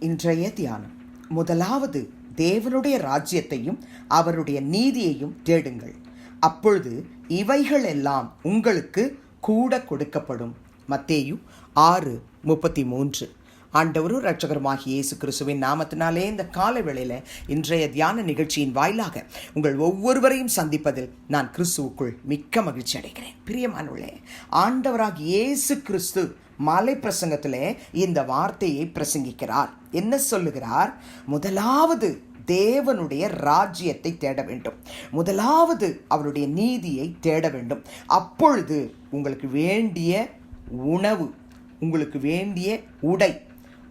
இன்றைய தியானம். முதலாவது தேவனுடைய ராஜ்யத்தையும் அவருடைய நீதியையும் தேடுங்கள், அப்பொழுது இவைகள் எல்லாம் உங்களுக்கு கூட கொடுக்கப்படும். மத்தேயு 6:33. ஆண்டவரும் இரட்சகருமாகிய இயேசு கிறிஸ்துவின் நாமத்தினாலே இந்த கால வேளையில இன்றைய தியான நிகழ்ச்சியின் வாயிலாக உங்கள் ஒவ்வொருவரையும் சந்திப்பதில் நான் கிறிஸ்துவுக்குள் மிக்க மகிழ்ச்சி அடைகிறேன். பிரியமானவர்களே, ஆண்டவராகிய இயேசு கிறிஸ்து மலை பிரசங்கத்திலே இந்த வார்த்தையை பிரசங்கிக்கிறார். என்ன சொல்லுகிறார்? முதலாவது தேவனுடைய ராஜ்யத்தை தேட வேண்டும், முதலாவது அவருடைய நீதியை தேட வேண்டும். அப்பொழுது உங்களுக்கு வேண்டிய உணவு, உங்களுக்கு வேண்டிய உடை,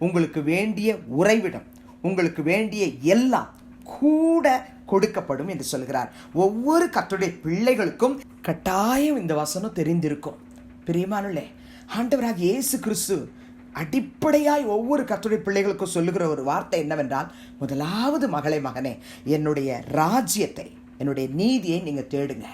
உங்களுக்கு வேண்டிய உறைவிடம், உங்களுக்கு வேண்டிய எல்லாம் கூட கொடுக்கப்படும் என்று சொல்கிறார். ஒவ்வொரு கர்த்தருடைய பிள்ளைகளுக்கும் கட்டாயம் இந்த வசனம் தெரிந்திருக்கும். பிரியமானவர்களே, ஆண்டவராகிய இயேசு கிறிஸ்து அடிப்படையாய் ஒவ்வொரு கர்த்தருடைய பிள்ளைகளுக்கும் சொல்லுகிற ஒரு வார்த்தை என்னவென்றால், முதலாவது மகனே, என்னுடைய ராஜ்யத்தை, என்னுடைய நீதியை நீங்கள் தேடுங்க.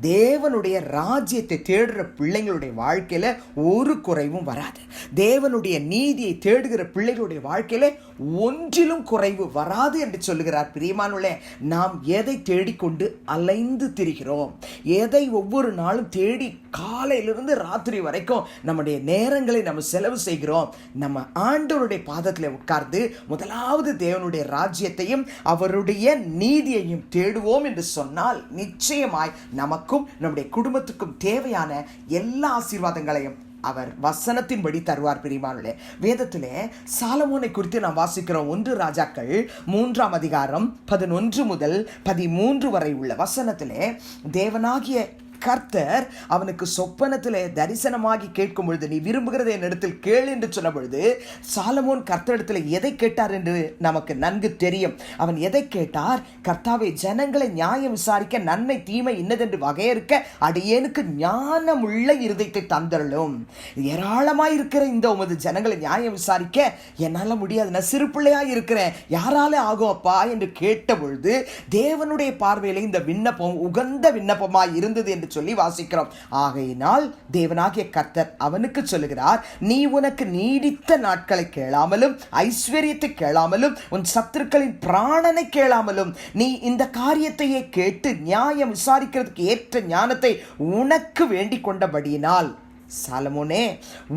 தேவனுடைய ராஜ்யத்தை தேடுற பிள்ளைங்களுடைய வாழ்க்கையில் ஒரு குறைவும் வராது. தேவனுடைய நீதியை தேடுகிற பிள்ளைகளுடைய வாழ்க்கையில் ஒன்றிலும் குறைவு வராது என்று சொல்லுகிறார். பிரியமானவர்களே, நாம் எதை தேடிக்கொண்டு அலைந்து திரிகிறோம், எதை ஒவ்வொரு நாளும் தேடி காலையிலிருந்து ராத்திரி வரைக்கும் நம்முடைய நேரங்களை நம்ம செலவு செய்கிறோம். நம்ம ஆண்டவருடைய பாதத்தில் உட்கார்ந்து முதலாவது தேவனுடைய ராஜ்யத்தையும் அவருடைய நீதியையும் தேடுவோம் என்று சொன்னால் நிச்சயமாய் நமக்கும் நம்முடைய குடும்பத்துக்கும் தேவையான எல்லா ஆசீர்வாதங்களையும் அவர் வசனத்தின்படி தருவார். பிரியமானவர்களே, வேதத்திலே சாலமோனை குறித்து நாம் வாசிக்கிறோம். 1 ராஜாக்கள் 3 முதல் 13 வரை உள்ள வசனத்திலே தேவனாகிய கர்த்தர் அவனுக்கு சொப்பனத்திலே தரிசனமாகி கேட்கும் பொழுது, நீ விரும்புகிறதை என்னிடத்தில் கேள் என்று சொன்ன பொழுது, சாலமோன் கர்த்தரிடத்தில் எதை கேட்டார் என்று நமக்கு நன்கு தெரியும். அவன் எதை கேட்டார்? கர்த்தாவே, ஜனங்களை நியாயம் விசாரிக்க, நன்மை தீமை இன்னதென்று வகையறுக்க அடியேனுக்கு ஞானமுள்ள இருதயத்தை தந்தருளும். ஏராளமாய் இருக்கிற இந்த உமது ஜனங்களை நியாயம் விசாரிக்க என்னால் முடியாது, நான் சிறு பிள்ளையாய் இருக்கிறேன், யாரால ஆகும் அப்பா என்று கேட்ட பொழுது, தேவனுடைய பார்வையிலே இந்த விண்ணப்பம் உகந்த விண்ணப்பமாய் இருந்தது என்று சொல்லி வாசிக்கிறோம். ஆகையினால் தேவனாகிய கர்த்தர் அவனுக்கு சொல்லுகிறார், நீ உனக்கு நீடித்த நாட்களை கேளாமலும், ஐஸ்வர்யத்தை கேளாமலும், உன் சத்துருக்களின் பிராணனை கேளாமலும், நீ இந்த காரியத்தையே கேட்டு நியாயம் விசாரிக்கிறதுக்கு ஏற்ற ஞானத்தை உனக்கு வேண்டிக் கொண்டபடியினால், சாலமோனே,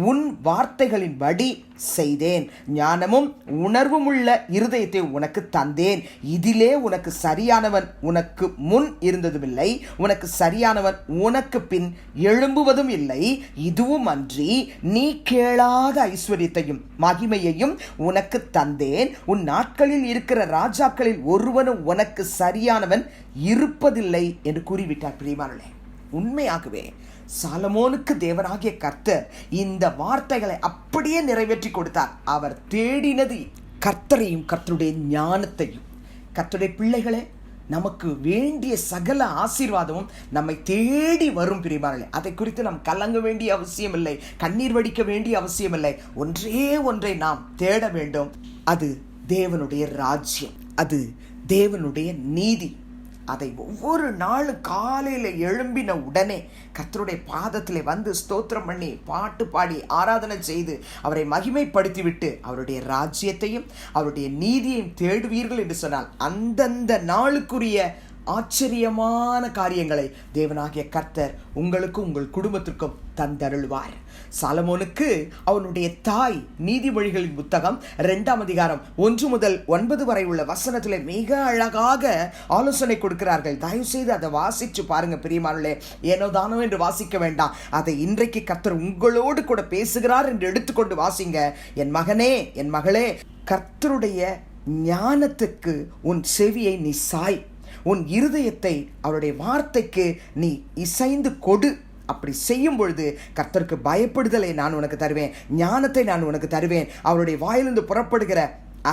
உன் வார்த்தைகளின்படி செய்தேன், ஞானமும் உணர்வும் உள்ள இருதயத்தை உனக்கு தந்தேன். இதிலே உனக்கு சரியானவன் உனக்கு முன் இருந்ததும் இல்லை, உனக்கு சரியானவன் உனக்கு பின் எழும்புவதும் இல்லை. இதுவும் அன்றி நீ கேளாத ஐஸ்வர்யத்தையும் மகிமையையும் உனக்கு தந்தேன். உன் நாட்களில் இருக்கிற ராஜாக்களில் ஒருவனும் உனக்கு சரியானவன் இருப்பதில்லை என்று கூறிவிட்டார். பிரியமானவர்களே, உண்மையாகவே சாலமோனுக்கு தேவனாகிய கர்த்தர் இந்த வார்த்தைகளை அப்படியே நிறைவேற்றி கொடுத்தார். அவர் தேடினது கர்த்தரையும் கர்த்தருடைய ஞானத்தையும். கர்த்தருடைய பிள்ளைகளே, நமக்கு வேண்டிய சகல ஆசீர்வாதமும் நம்மை தேடி வரும். பிரியமானவர்களே, அதை குறித்து நாம் கலங்க வேண்டிய அவசியம் இல்லை, கண்ணீர் வடிக்க வேண்டிய அவசியம் இல்லை. ஒன்றே ஒன்றை நாம் தேட வேண்டும், அது தேவனுடைய ராஜ்யம், அது தேவனுடைய நீதி. அதை ஒவ்வொரு நாளும் காலையில் எழும்பின உடனே கர்த்தருடைய பாதத்தில் வந்து ஸ்தோத்திரம் பண்ணி, பாட்டு பாடி, ஆராதனை செய்து அவரை மகிமைப்படுத்திவிட்டு அவருடைய ராஜ்யத்தையும் அவருடைய நீதியையும் தேடுவீர்கள் என்று சொன்னால், அந்தந்த நாளுக்குரிய ஆச்சரியமான காரியங்களை தேவனாகிய கர்த்தர் உங்களுக்கும் உங்கள் குடும்பத்திற்கும் தந்தருள்வார். சாலமோனுக்கு அவனுடைய தாய் நீதிமொழிகளின் புத்தகம் 2ஆம் அதிகாரம் 1 முதல் 9 வரை உள்ள வசனத்திலே மிக அழகாக ஆலோசனை கொடுக்கிறார்கள். தயவு செய்து அதை வாசிச்சு பாருங்க. பிரியமானவர்களே, ஏனோ தானோ என்று வாசிக்க வேண்டாம். அதை இன்றைக்கு கர்த்தர் உங்களோடு கூட பேசுகிறார் என்று எடுத்துக்கொண்டு வாசிங்க. என் மகனே, என் மகளே, கர்த்தருடைய ஞானத்துக்கு உன் செவியை நீ சாய், உன் இருதயத்தை அவருடைய வார்த்தைக்கு நீ இசைந்து கொடு. அப்படி செய்யும் பொழுது கர்த்தருக்கு பயப்படுதலை நான் உனக்கு தருவேன், ஞானத்தை நான் உனக்கு தருவேன், அவருடைய வாயிலிருந்து புறப்படுகிற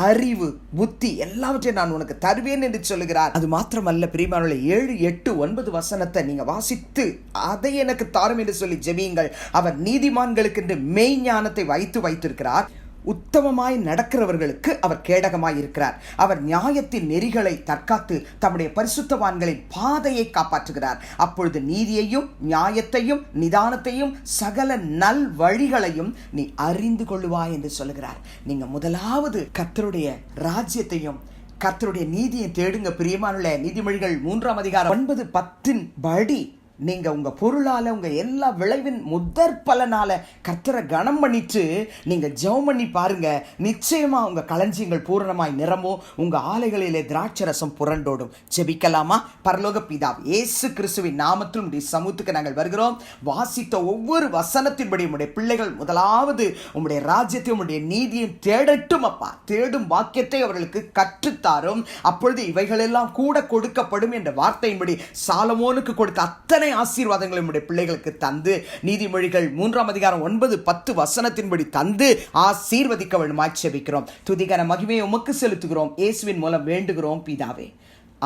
அறிவு, புத்தி எல்லாவற்றையும் நான் உனக்கு தருவேன் என்று சொல்லுகிறார். அது மாத்திரமல்ல பிரியமானவர்களே, 7, 8, 9 வசனத்தை நீங்க வாசித்து அதை எனக்கு தாரும் என்று சொல்லி ஜெபியுங்கள். அவர் நீதிமான்களுக்கு என்று மெய் ஞானத்தை வைத்திருக்கிறார். உத்தமமாய் நடக்கிறவர்களுக்கு அவர் கேடகமாய் இருக்கிறார். அவர் நியாயத்தின் நெறிகளை தற்காத்து தம்முடைய பரிசுத்தவான்களின் பாதையை காப்பாற்றுகிறார். அப்பொழுது நீதியையும் நியாயத்தையும் நிதானத்தையும் சகல நல் வழிகளையும் நீ அறிந்து கொள்ளுவாய் என்று சொல்லுகிறார். நீங்க முதலாவது கர்த்தருடைய ராஜ்யத்தையும் கர்த்தருடைய நீதியை தேடுங்க பிரியமானுள்ள. நீதிமொழிகள் 3ஆம் அதிகாரம் 9-10 படி நீங்க உங்க பொருளால உங்க எல்லா விளைவின் முதற் பலனால கர்த்தரை கனம் பண்ணிட்டு நீங்க ஜெபம் பண்ணி பாருங்க. நிச்சயமா உங்க களஞ்சியங்கள் பூரணமாய் நிரம்பும், உங்க ஆலைகளிலே திராட்சரசம் புரண்டோடும். ஜெபிக்கலாமா? பரலோக பிதாவே, இயேசு கிறிஸ்துவின் நாமத்தில் உம்முடைய சமூகத்துக்கு நாங்கள் வருகிறோம். வாசித்த ஒவ்வொரு வசனத்தின்படி உம்முடைய பிள்ளைகள் முதலாவது உம்முடைய ராஜ்யத்தை உம்முடைய நீதியை தேடட்டும் அப்பா. தேடும் வாக்கியத்தை அவர்களுக்கு கற்றுத்தாரும். அப்பொழுது இவைகளெல்லாம் கூட கொடுக்கப்படும் என்ற வார்த்தையின்படி சாலமோனுக்கு கொடுத்த அத்தனை ஆசீர்வாதங்களை நம்முடைய பிள்ளைகளுக்கு தந்து நீதிமொழிகள் 3ஆம் அதிகாரம் 9-10 வசனத்தின்படி தந்து ஆசீர்வதிக்க வேண்டுமாய் ஜெபிக்கிறோம். துதிகர மகிமையை உமக்கு செலுத்துகிறோம். இயேசுவின் மூலம் வேண்டுகிறோம் பிதாவே,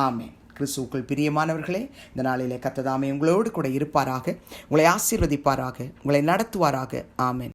ஆமென். கிறிஸ்துவுக்குள் பிரியமானவர்களே, இந்த நாளிலே கர்த்தர் தாமே உங்களோடு கூட இருப்பாராக, உங்களை ஆசீர்வதிப்பாராக, உங்களை நடத்துவாராக. ஆமென்.